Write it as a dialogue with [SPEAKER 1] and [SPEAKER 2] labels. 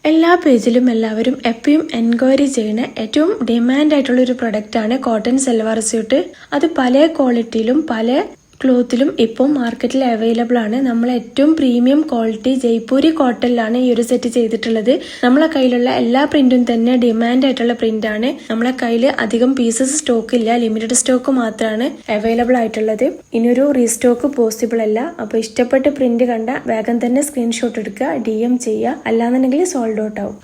[SPEAKER 1] എല്ലാ പേജിലും എല്ലാവരും എപ്പോഴും എൻക്വയറി ചെയ്യുന്ന ഏറ്റവും ഡിമാൻഡ് ആയിട്ടുള്ള ഒരു പ്രൊഡക്റ്റ് ആണ് കോട്ടൺ സൽവാർ സ്യൂട്ട്. അത് പല ക്വാളിറ്റിയിലും പല ക്ലോത്തിലും ഇപ്പോൾ മാർക്കറ്റിൽ അവൈലബിൾ ആണ്. നമ്മൾ ഏറ്റവും പ്രീമിയം ക്വാളിറ്റി ജയ്പൂരി കോട്ടണിലാണ് ഈ ഒരു സെറ്റ് ചെയ്തിട്ടുള്ളത്. നമ്മളെ കയ്യിലുള്ള എല്ലാ പ്രിന്റും തന്നെ ഡിമാൻഡ് ആയിട്ടുള്ള പ്രിന്റ് ആണ്. നമ്മളെ കയ്യിൽ അധികം പീസസ് സ്റ്റോക്ക് ഇല്ല, ലിമിറ്റഡ് സ്റ്റോക്ക് മാത്രമാണ് അവൈലബിൾ ആയിട്ടുള്ളത്. ഇനിയൊരു റീസ്റ്റോക്ക് പോസിബിൾ അല്ല. അപ്പോൾ ഇഷ്ടപ്പെട്ട പ്രിന്റ് കണ്ട വേഗം തന്നെ സ്ക്രീൻഷോട്ട് എടുക്കുക, DM ചെയ്യുക, അല്ലാന്നുണ്ടെങ്കിൽ സോൾഡ് ഔട്ട് ആവും.